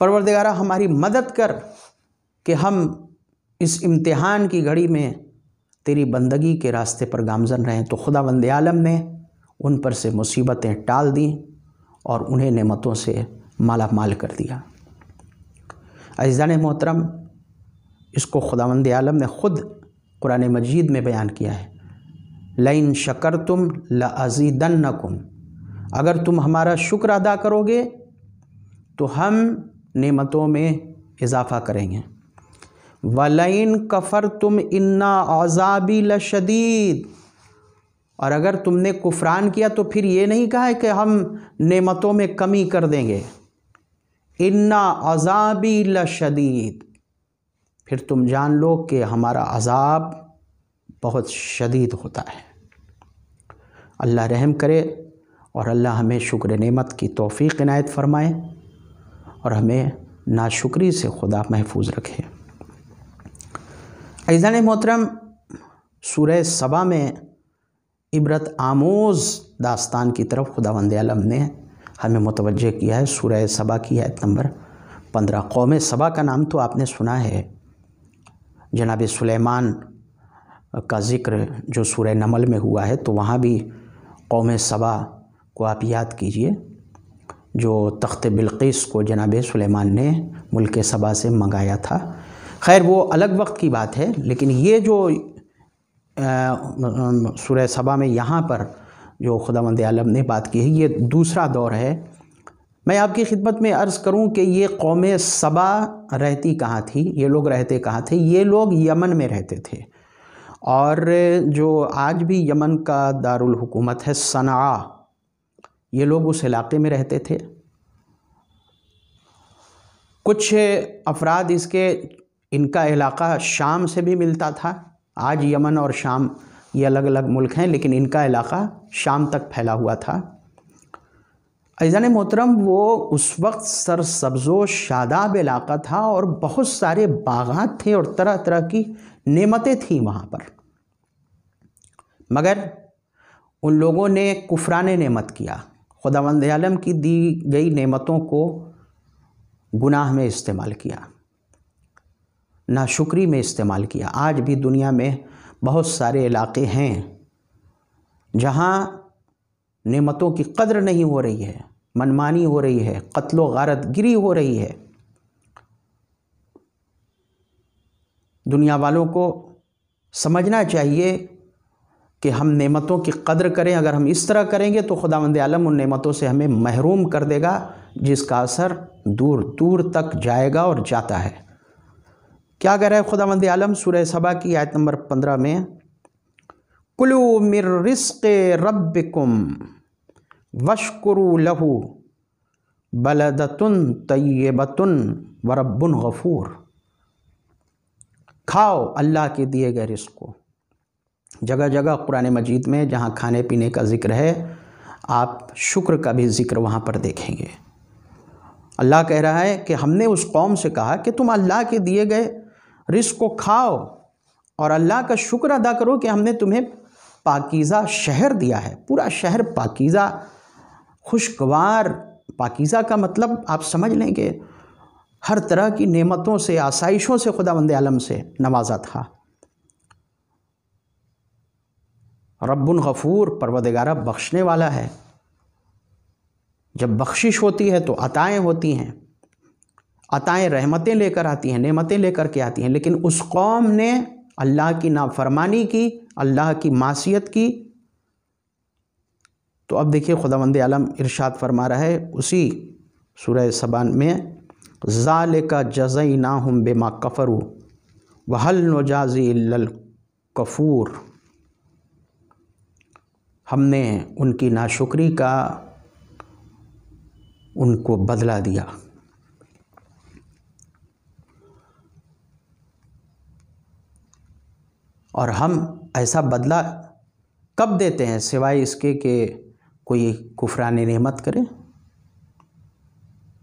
پروردگارہ ہماری مدد کر کہ ہم اس امتحان کی گھڑی میں تیری بندگی کے راستے پر گامزن رہیں۔ تو خداوند عالم نے ان پر سے مصیبتیں ٹال دیں اور انہیں نعمتوں سے مالا مال کر دیا۔ عزیزان محترم، اس کو خداوند عالم نے خود قرآن مجید میں بیان کیا ہے، لَإِن شَكَرْتُمْ لَأَزِيدَنَّكُمْ، اگر تم ہمارا شکر ادا کرو گے تو ہم نعمتوں میں اضافہ کریں گے۔ وَلَئِن كَفَرْتُمْ إِنَّ عَذَابِي لَشَدِيدٌ، اور اگر تم نے کفران کیا تو پھر یہ نہیں کہا ہے کہ ہم نعمتوں میں کمی کر دیں گے، إِنَّ عَذَابِي لَشَدِيدٌ، پھر تم جان لو کہ ہمارا عذاب بہت شدید ہوتا ہے۔ اللہ رحم کرے اور اللہ ہمیں شکر نعمت کی توفیق عنایت فرمائے اور ہمیں ناشکری سے خدا محفوظ رکھے۔ عزیزان محترم، سورہ سبا میں عبرت آموز داستان کی طرف خداوند عالم نے ہمیں متوجہ کیا ہے۔ سورہ سبا کی آیت نمبر 15۔ قوم سبا کا نام تو آپ نے سنا ہے، جناب سلیمان کا ذکر جو سورہ نمل میں ہوا ہے، تو وہاں بھی قوم سبا کو آپ یاد کیجئے، جو تخت بلقیس کو جناب سلیمان نے ملک سبا سے منگایا تھا۔ خیر وہ الگ وقت کی بات ہے، لیکن یہ جو سورہ سبا میں یہاں پر جو خداوند عالم نے بات کی ہے، یہ دوسرا دور ہے۔ میں آپ کی خدمت میں عرض کروں کہ یہ قوم سبا رہتی کہاں تھی، یہ لوگ رہتے کہاں تھے؟ یہ لوگ یمن میں رہتے تھے، اور جو آج بھی یمن کا دارالحکومت ہے صنعاء، یہ لوگ اس علاقے میں رہتے تھے۔ کچھ افراد ان کا علاقہ شام سے بھی ملتا تھا۔ آج یمن اور شام یہ الگ الگ ملک ہیں، لیکن ان کا علاقہ شام تک پھیلا ہوا تھا۔ عزیزان محترم، وہ اس وقت سرسبز و شاداب علاقہ تھا اور بہت سارے باغات تھے اور طرح طرح کی نعمتیں تھیں وہاں پر، مگر ان لوگوں نے کفران نعمت کیا، خداوند عالم کی دی گئی نعمتوں کو گناہ میں استعمال کیا، ناشکری میں استعمال کیا۔ آج بھی دنیا میں بہت سارے علاقے ہیں جہاں نعمتوں کی قدر نہیں ہو رہی ہے، منمانی ہو رہی ہے، قتل و غارت گری ہو رہی ہے۔ دنیا والوں کو سمجھنا چاہیے کہ ہم نعمتوں کی قدر کریں۔ اگر ہم اس طرح کریں گے تو خداوند عالم ان نعمتوں سے ہمیں محروم کر دے گا، جس کا اثر دور دور تک جائے گا اور جاتا ہے۔ کیا کہہ رہا ہے خداوند عالم سورہ سبا کی آیت نمبر 15 میں؟ کُلُوا مِن رِزْقِ رَبِّكُمْ وَاشْكُرُوا لَهُ بَلَدَةٌ طَيِّبَةٌ وَرَبٌّ غَفُورٌ، کھاؤ اللہ کے دیے گئے رزق کو۔ جگہ جگہ قرآن مجید میں جہاں کھانے پینے کا ذکر ہے، آپ شکر کا بھی ذکر وہاں پر دیکھیں گے۔ اللہ کہہ رہا ہے کہ ہم نے اس قوم سے کہا کہ تم اللہ کے دیے گئے رزق کو کھاؤ اور اللہ کا شکر ادا کرو کہ ہم نے تمہیں پاکیزہ شہر دیا ہے۔ پورا شہر پاکیزہ، خوشگوار۔ پاکیزہ کا مطلب آپ سمجھ لیں کہ ہر طرح کی نعمتوں سے، آسائشوں سے خداوند عالم سے نوازا تھا۔ رب غفور، پروردگارہ بخشنے والا ہے۔ جب بخشش ہوتی ہے تو عطائیں ہوتی ہیں، عطائیں رحمتیں لے کر آتی ہیں، نعمتیں لے کر کے آتی ہیں، لیکن اس قوم نے اللہ کی نافرمانی کی، اللہ کی معصیت کی۔ تو اب دیکھیے خداوند عالم ارشاد فرما رہا ہے اسی سورہ سبا میں، ذَلِكَ جَزَيْنَاهُمْ بِمَا كَفَرُوا وَهَلْ نُجَازِي إِلَّا الْكَفُورَ، ہم نے ان کی ناشکری کا ان کو بدلہ دیا۔ اور ہم ایسا بدلہ کب دیتے ہیں سوائے اس کے کہ کوئی کفران نعمت کرے،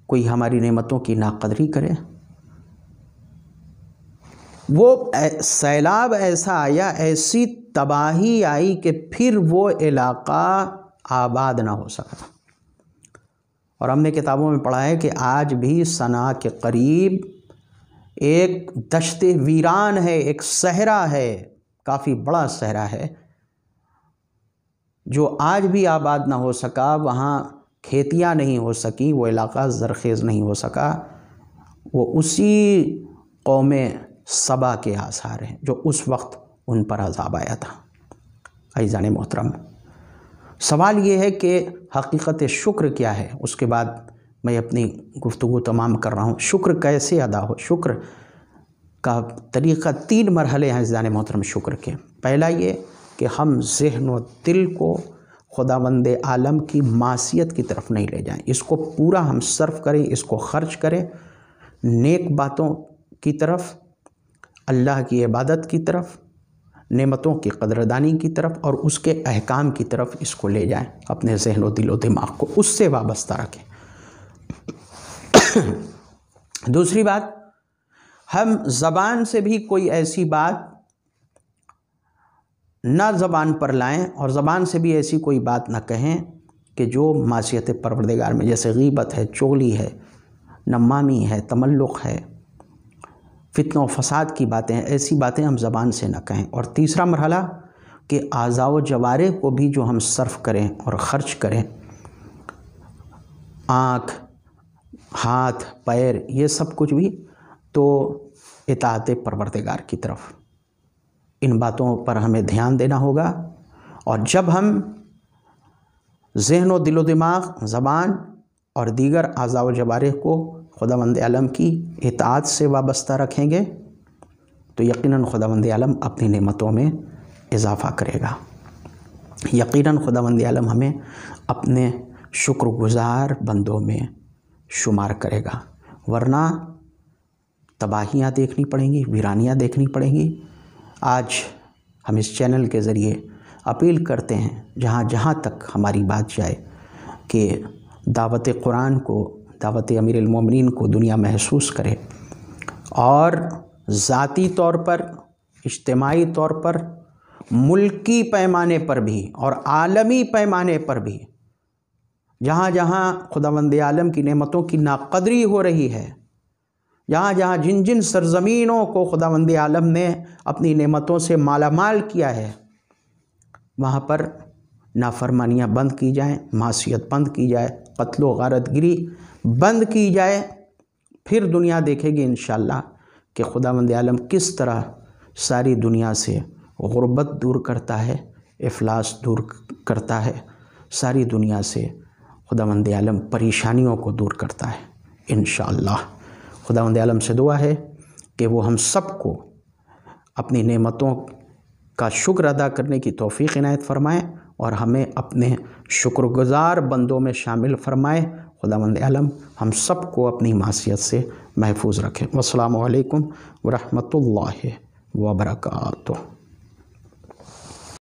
کوئی ہماری نعمتوں کی ناقدری کرے۔ وہ سیلاب ایسا آیا، ایسی تباہی آئی کہ پھر وہ علاقہ آباد نہ ہو سکا۔ اور ہم نے کتابوں میں پڑھا ہے کہ آج بھی صنعاء کے قریب ایک دشت ویران ہے، ایک صحرا ہے، کافی بڑا صحرا ہے جو آج بھی آباد نہ ہو سکا، وہاں کھیتیاں نہیں ہو سکیں، وہ علاقہ زرخیز نہیں ہو سکا، وہ اسی قوم سبا کے آثار ہیں جو اس وقت ان پر عذاب آیا تھا۔ عزیزان محترم، سوال یہ ہے کہ حقیقت شکر کیا ہے؟ اس کے بعد میں اپنی گفتگو تمام کر رہا ہوں۔ شکر کیسے ادا ہو؟ شکر کا طریقہ 3 مرحلے ہیں عزیزان محترم شکر کے۔ پہلا یہ کہ ہم ذہن و دل کو خداوند عالم کی معصیت کی طرف نہیں لے جائیں، اس کو پورا ہم صرف کریں، اس کو خرچ کریں نیک باتوں کی طرف، اللہ کی عبادت کی طرف، نعمتوں کی قدردانی کی طرف، اور اس کے احکام کی طرف اس کو لے جائیں، اپنے ذہن و دل و دماغ کو اس سے وابستہ رکھیں۔ دوسری بات، ہم زبان سے بھی کوئی ایسی بات نہ زبان پر لائیں، اور زبان سے بھی ایسی کوئی بات نہ کہیں کہ جو معصیت پروردگار میں، جیسے غیبت ہے، چغلی ہے، نمامی ہے، تملق ہے، فتنہ و فساد کی باتیں ہیں، ایسی باتیں ہم زبان سے نہ کہیں۔ اور تیسرا مرحلہ کہ اعضاء و جوارح کو بھی جو ہم صرف کریں اور خرچ کریں، آنکھ، ہاتھ، پیر، یہ سب کچھ بھی تو اطاعت پروردگار کی طرف، ان باتوں پر ہمیں دھیان دینا ہوگا۔ اور جب ہم ذہن و دل و دماغ، زبان اور دیگر اعضاء و جوارح کو خداوند عالم کی اطاعت سے وابستہ رکھیں گے تو یقیناً خداوند عالم اپنی نعمتوں میں اضافہ کرے گا، یقیناً خداوند عالم ہمیں اپنے شکر گزار بندوں میں شمار کرے گا، ورنہ تباہیاں دیکھنی پڑیں گی، ویرانیاں دیکھنی پڑیں گی۔ آج ہم اس چینل کے ذریعے اپیل کرتے ہیں جہاں جہاں تک ہماری بات جائے کہ دعوت قرآن کو، دعوت امیر المومنین کو دنیا محسوس کرے، اور ذاتی طور پر، اجتماعی طور پر، ملکی پیمانے پر بھی اور عالمی پیمانے پر بھی جہاں جہاں خداوند عالم کی نعمتوں کی ناقدری ہو رہی ہے، جہاں جہاں جن جن سرزمینوں کو خداوند عالم نے اپنی نعمتوں سے مالا مال کیا ہے، وہاں پر نافرمانیاں بند کی جائیں، معصیت بند کی جائے، قتل و غارت گری بند کی جائے، پھر دنیا دیکھے گی انشاءاللہ کہ خداوند عالم کس طرح ساری دنیا سے غربت دور کرتا ہے، افلاس دور کرتا ہے، ساری دنیا سے خداوند عالم پریشانیوں کو دور کرتا ہے انشاءاللہ۔ خداوند عالم سے دعا ہے کہ وہ ہم سب کو اپنی نعمتوں کا شکر ادا کرنے کی توفیق عنایت فرمائے اور ہمیں اپنے شکر گزار بندوں میں شامل فرمائے۔ خداوند عالم ہم سب کو اپنی معصیت سے محفوظ رکھے۔ والسلام علیکم ورحمۃ اللہ وبرکاتہ۔